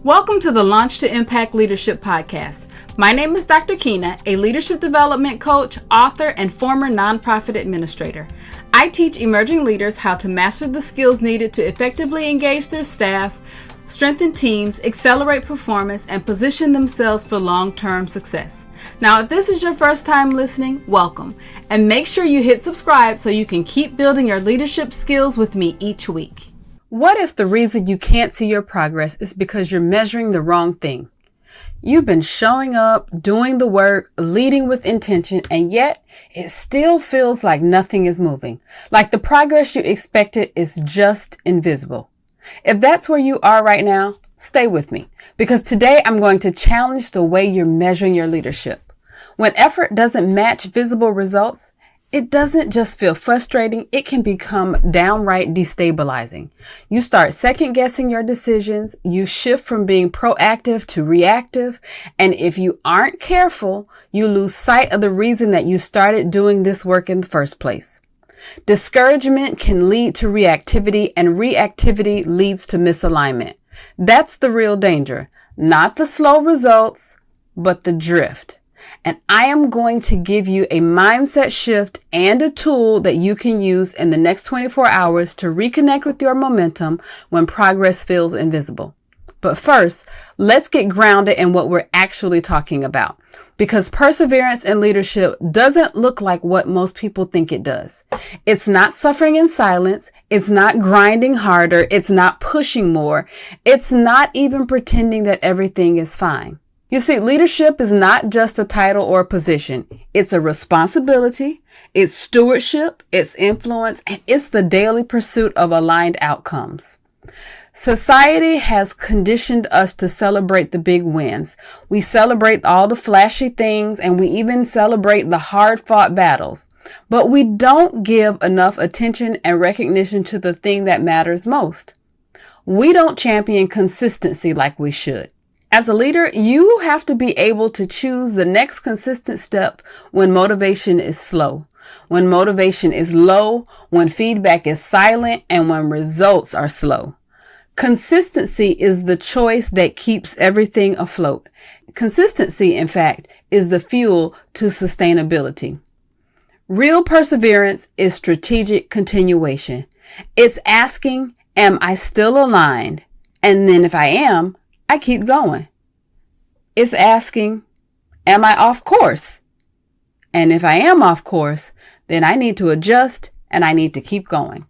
Welcome to the Launch to Impact Leadership Podcast. My name is Dr. Keena, a leadership development coach, author, and former nonprofit administrator. I teach emerging leaders how to master the skills needed to effectively engage their staff, strengthen teams, accelerate performance, and position themselves for long-term success. Now, if this is your first time listening, welcome. And make sure you hit subscribe so you can keep building your leadership skills with me each week. What if the reason you can't see your progress is because you're measuring the wrong thing? You've been showing up, doing the work, leading with intention, and yet it still feels like nothing is moving. Like the progress you expected is just invisible. If that's where you are right now, stay with me, because today I'm going to challenge the way you're measuring your leadership. When effort doesn't match visible results, it doesn't just feel frustrating, it can become downright destabilizing. You start second guessing your decisions, you shift from being proactive to reactive, and if you aren't careful, you lose sight of the reason that you started doing this work in the first place. Discouragement can lead to reactivity, and reactivity leads to misalignment. That's the real danger, not the slow results, but the drift. And I am going to give you a mindset shift and a tool that you can use in the next 24 hours to reconnect with your momentum when progress feels invisible. But first, let's get grounded in what we're actually talking about, because perseverance in leadership doesn't look like what most people think it does. It's not suffering in silence. It's not grinding harder. It's not pushing more. It's not even pretending that everything is fine. You see, leadership is not just a title or a position. It's a responsibility, it's stewardship, it's influence, and it's the daily pursuit of aligned outcomes. Society has conditioned us to celebrate the big wins. We celebrate all the flashy things, and we even celebrate the hard-fought battles. But we don't give enough attention and recognition to the thing that matters most. We don't champion consistency like we should. As a leader, you have to be able to choose the next consistent step when motivation is slow, when motivation is low, when feedback is silent, and when results are slow. Consistency is the choice that keeps everything afloat. Consistency, in fact, is the fuel to sustainability. Real perseverance is strategic continuation. It's asking, am I still aligned? And then if I am, I keep going. It's asking, am I off course? And if I am off course, then I need to adjust and I need to keep going.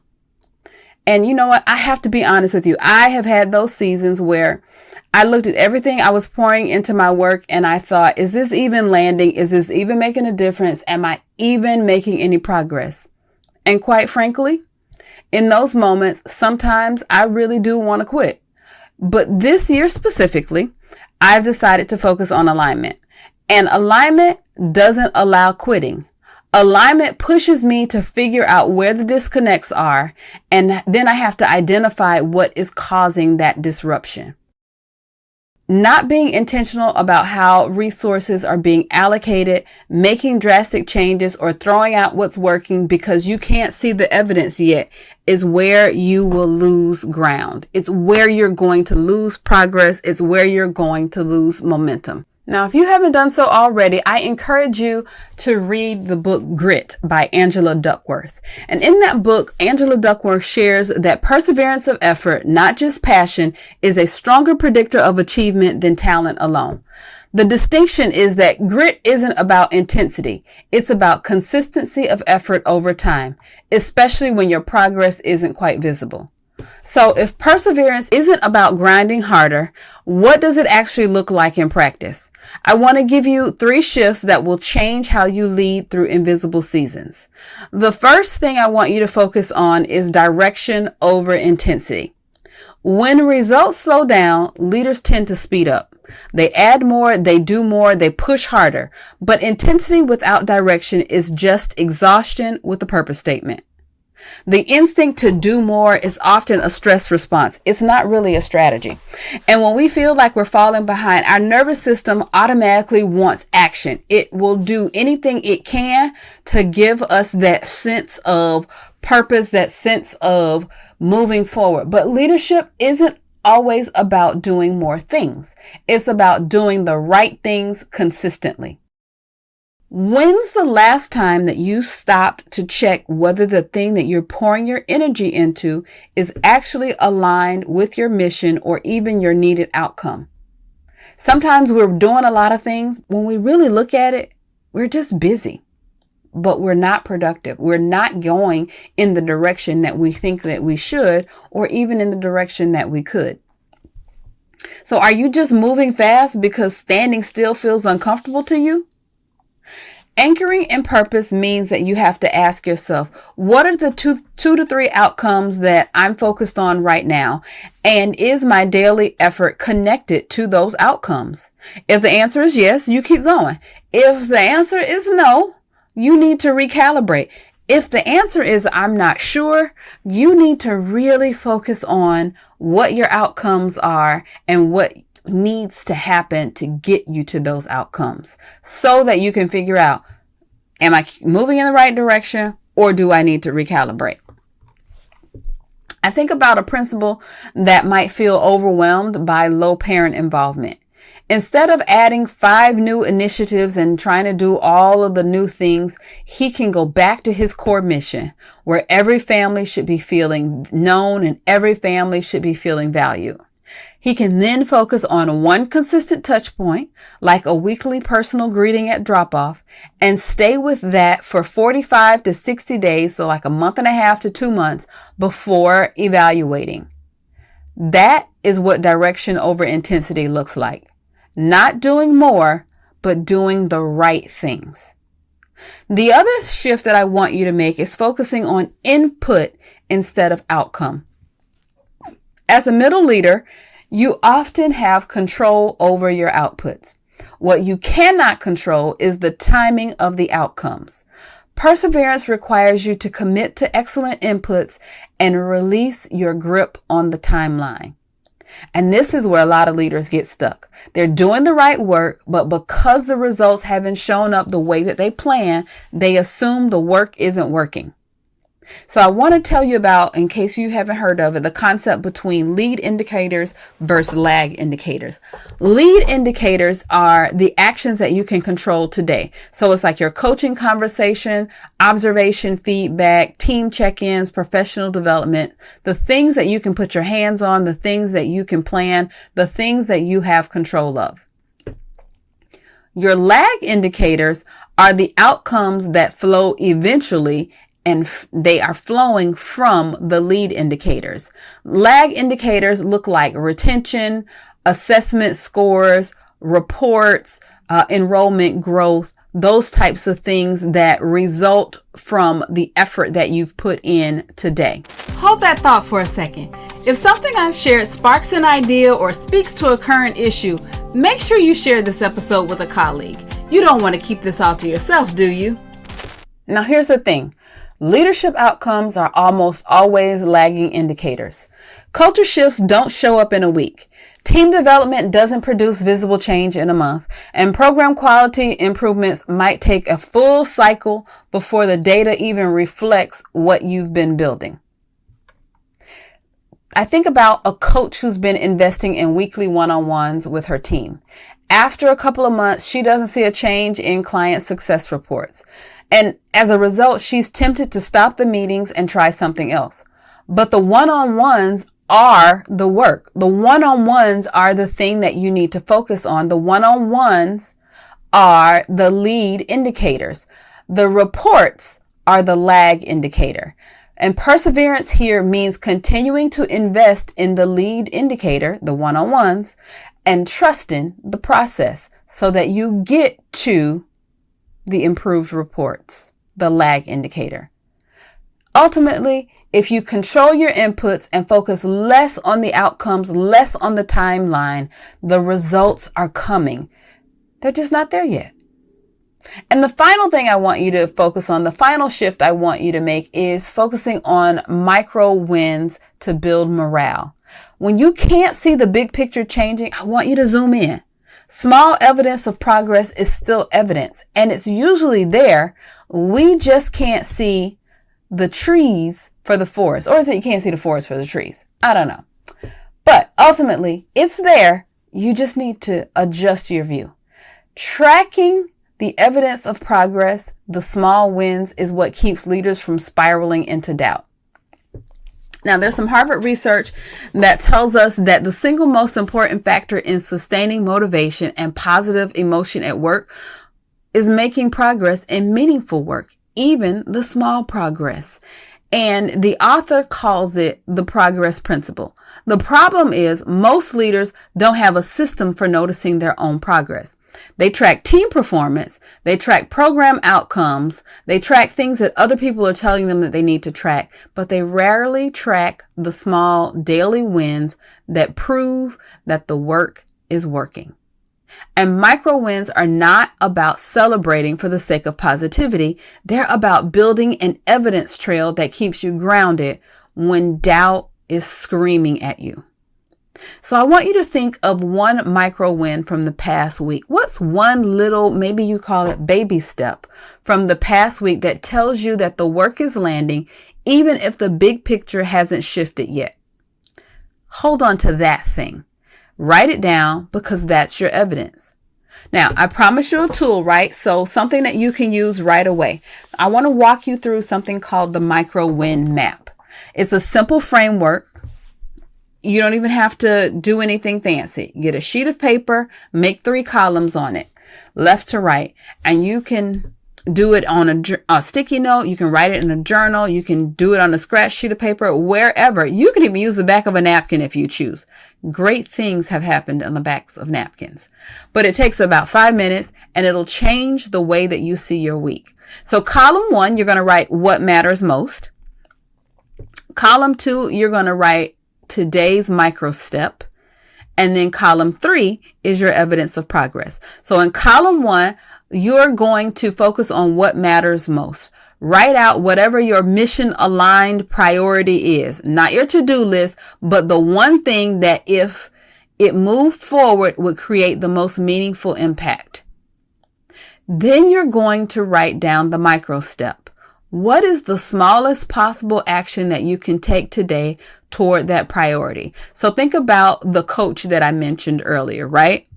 And you know what? I have to be honest with you. I have had those seasons where I looked at everything I was pouring into my work and I thought, is this even landing? Is this even making a difference? Am I even making any progress? And quite frankly, in those moments, sometimes I really do want to quit. But this year specifically, I've decided to focus on alignment. And alignment doesn't allow quitting. Alignment pushes me to figure out where the disconnects are, and then I have to identify what is causing that disruption. Not being intentional about how resources are being allocated, making drastic changes, or throwing out what's working because you can't see the evidence yet is where you will lose ground. It's where you're going to lose progress. It's where you're going to lose momentum. Now, if you haven't done so already, I encourage you to read the book Grit by Angela Duckworth. And in that book, Angela Duckworth shares that perseverance of effort, not just passion, is a stronger predictor of achievement than talent alone. The distinction is that grit isn't about intensity. It's about consistency of effort over time, especially when your progress isn't quite visible. So if perseverance isn't about grinding harder, what does it actually look like in practice? I want to give you 3 shifts that will change how you lead through invisible seasons. The first thing I want you to focus on is direction over intensity. When results slow down, leaders tend to speed up. They add more, they do more, they push harder. But intensity without direction is just exhaustion with a purpose statement. The instinct to do more is often a stress response. It's not really a strategy. And when we feel like we're falling behind, our nervous system automatically wants action. It will do anything it can to give us that sense of purpose, that sense of moving forward. But leadership isn't always about doing more things. It's about doing the right things consistently. When's the last time that you stopped to check whether the thing that you're pouring your energy into is actually aligned with your mission or even your needed outcome? Sometimes we're doing a lot of things. When we really look at it, we're just busy, but we're not productive. We're not going in the direction that we think that we should, or even in the direction that we could. So are you just moving fast because standing still feels uncomfortable to you? Anchoring in purpose means that you have to ask yourself, what are the two to three outcomes that I'm focused on right now? And is my daily effort connected to those outcomes? If the answer is yes, you keep going. If the answer is no, you need to recalibrate. If the answer is I'm not sure, you need to really focus on what your outcomes are and what needs to happen to get you to those outcomes so that you can figure out, am I moving in the right direction or do I need to recalibrate? I think about a principal that might feel overwhelmed by low parent involvement. Instead of adding 5 new initiatives and trying to do all of the new things, he can go back to his core mission where every family should be feeling known and every family should be feeling valued. He can then focus on one consistent touch point, like a weekly personal greeting at drop-off, and stay with that for 45 to 60 days, so like a month and a half to 2 months before evaluating. That is what direction over intensity looks like. Not doing more, but doing the right things. The other shift that I want you to make is focusing on input instead of outcome. As a middle leader, you often have control over your outputs. What you cannot control is the timing of the outcomes. Perseverance requires you to commit to excellent inputs and release your grip on the timeline. And this is where a lot of leaders get stuck. They're doing the right work, but because the results haven't shown up the way that they plan, they assume the work isn't working. So I want to tell you about, in case you haven't heard of it, the concept between lead indicators versus lag indicators. Lead indicators are the actions that you can control today. So it's like your coaching conversation, observation, feedback, team check-ins, professional development, the things that you can put your hands on, the things that you can plan, the things that you have control of. Your lag indicators are the outcomes that flow eventually, and they are flowing from the lead indicators. Lag indicators look like retention, assessment scores, reports, enrollment growth, those types of things that result from the effort that you've put in today. Hold that thought for a second. If something I've shared sparks an idea or speaks to a current issue, make sure you share this episode with a colleague. You don't want to keep this all to yourself, do you? Now here's the thing. Leadership outcomes are almost always lagging indicators. Culture shifts don't show up in a week. Team development doesn't produce visible change in a month, and program quality improvements might take a full cycle before the data even reflects what you've been building. I think about a coach who's been investing in weekly one-on-ones with her team. After a couple of months, she doesn't see a change in client success reports. And as a result, she's tempted to stop the meetings and try something else. But the one-on-ones are the work. The one-on-ones are the thing that you need to focus on. The one-on-ones are the lead indicators. The reports are the lag indicator. And perseverance here means continuing to invest in the lead indicator, the one-on-ones, and trusting the process so that you get to the improved reports, the lag indicator. Ultimately, if you control your inputs and focus less on the outcomes, less on the timeline, the results are coming. They're just not there yet. And the final thing I want you to focus on, the final shift I want you to make is focusing on micro wins to build morale. When you can't see the big picture changing, I want you to zoom in. Small evidence of progress is still evidence, and it's usually there. We just can't see the trees for the forest. Or is it you can't see the forest for the trees? I don't know. But ultimately, it's there. You just need to adjust your view. Tracking the evidence of progress, the small wins, is what keeps leaders from spiraling into doubt. Now, there's some Harvard research that tells us that the single most important factor in sustaining motivation and positive emotion at work is making progress in meaningful work, even the small progress. And the author calls it the progress principle. The problem is most leaders don't have a system for noticing their own progress. They track team performance. They track program outcomes. They track things that other people are telling them that they need to track, but they rarely track the small daily wins that prove that the work is working. And micro wins are not about celebrating for the sake of positivity. They're about building an evidence trail that keeps you grounded when doubt is screaming at you. So I want you to think of one micro win from the past week. What's one little, maybe you call it baby step, from the past week that tells you that the work is landing, even if the big picture hasn't shifted yet? Hold on to that thing. Write it down, because that's your evidence. Now, I promised you a tool, right? So something that you can use right away. I want to walk you through something called the micro win map. It's a simple framework. You don't even have to do anything fancy. Get a sheet of paper, make 3 columns on it, left to right, and you can do it on a sticky note. You can write it in a journal. You can do it on a scratch sheet of paper, wherever. You can even use the back of a napkin if you choose. Great things have happened on the backs of napkins, but it takes about 5 minutes and it'll change the way that you see your week. So column 1, you're going to write what matters most. Column 2, you're going to write today's micro step. And then column 3 is your evidence of progress. So in column 1, you're going to focus on what matters most. Write out whatever your mission aligned priority is, not your to-do list, but the one thing that if it moved forward would create the most meaningful impact. Then you're going to write down the micro step. What is the smallest possible action that you can take today toward that priority? So think about the coach that I mentioned earlier, right?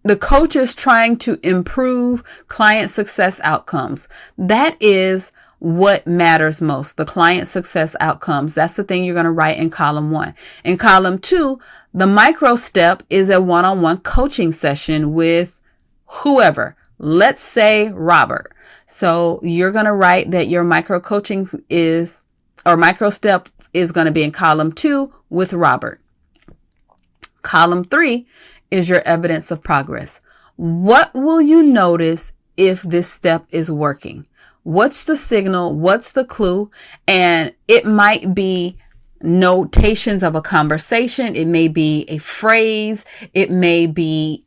The coach is trying to improve client success outcomes. That is what matters most, the client success outcomes. That's the thing you're going to write in column 1. In column 2, the micro step is a one-on-one coaching session with whoever. Let's say Robert. So you're going to write that your micro coaching is, or micro step is going to be in column 2 with Robert. Column 3 is your evidence of progress. What will you notice if this step is working? What's the signal? What's the clue? And it might be notations of a conversation. It may be a phrase. It may be,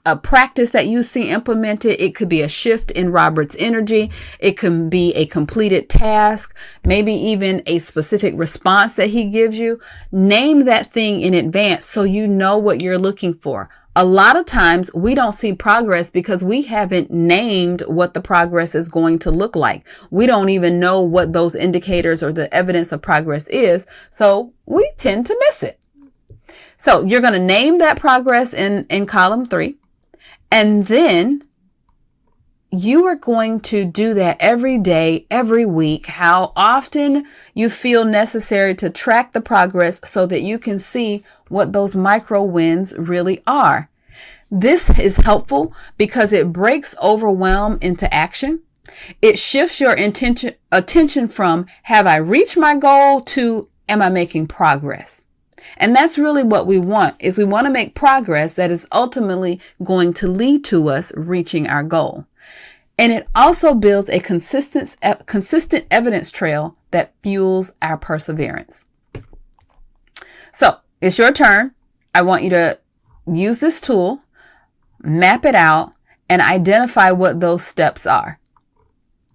a practice that you see implemented. It could be a shift in Robert's energy. It can be a completed task, maybe even a specific response that he gives you. Name that thing in advance so you know what you're looking for. A lot of times we don't see progress because we haven't named what the progress is going to look like. We don't even know what those indicators or the evidence of progress is. So we tend to miss it. So you're going to name that progress in column 3. And then you are going to do that every day, every week, how often you feel necessary to track the progress so that you can see what those micro wins really are. This is helpful because it breaks overwhelm into action. It shifts your attention from, have I reached my goal, to, am I making progress? And that's really what we want, is we want to make progress that is ultimately going to lead to us reaching our goal. And it also builds a consistent evidence trail that fuels our perseverance. So it's your turn. I want you to use this tool, map it out, and identify what those steps are.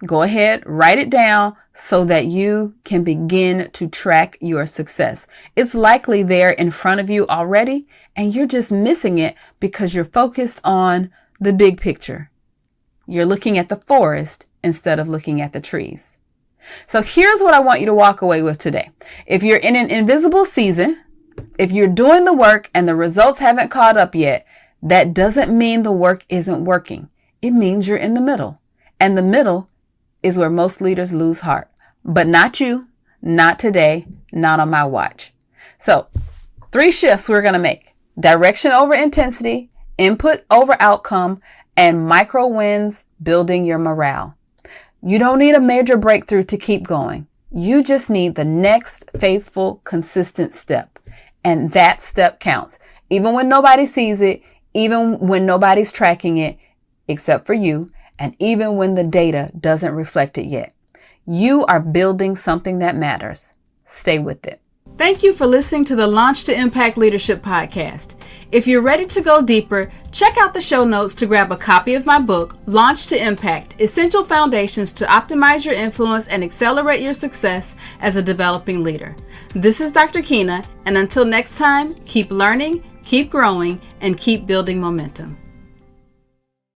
Go ahead, write it down so that you can begin to track your success. It's likely there in front of you already, and you're just missing it because you're focused on the big picture. You're looking at the forest instead of looking at the trees. So here's what I want you to walk away with today. If you're in an invisible season, If you're doing the work and the results haven't caught up yet, that doesn't mean the work isn't working. It means you're in the middle. And the middle is where most leaders lose heart. But not you, not today, not on my watch. So 3 shifts we're going to make: direction over intensity, input over outcome, and micro wins building your morale. You don't need a major breakthrough to keep going. You just need the next faithful, consistent step. And that step counts. Even when nobody sees it, even when nobody's tracking it, except for you, and even when the data doesn't reflect it yet. You are building something that matters. Stay with it. Thank you for listening to the Launch to Impact Leadership podcast. If you're ready to go deeper, check out the show notes to grab a copy of my book, Launch to Impact: Essential Foundations to Optimize Your Influence and Accelerate Your Success as a Developing Leader. This is Dr. Keena, and until next time, keep learning, keep growing, and keep building momentum.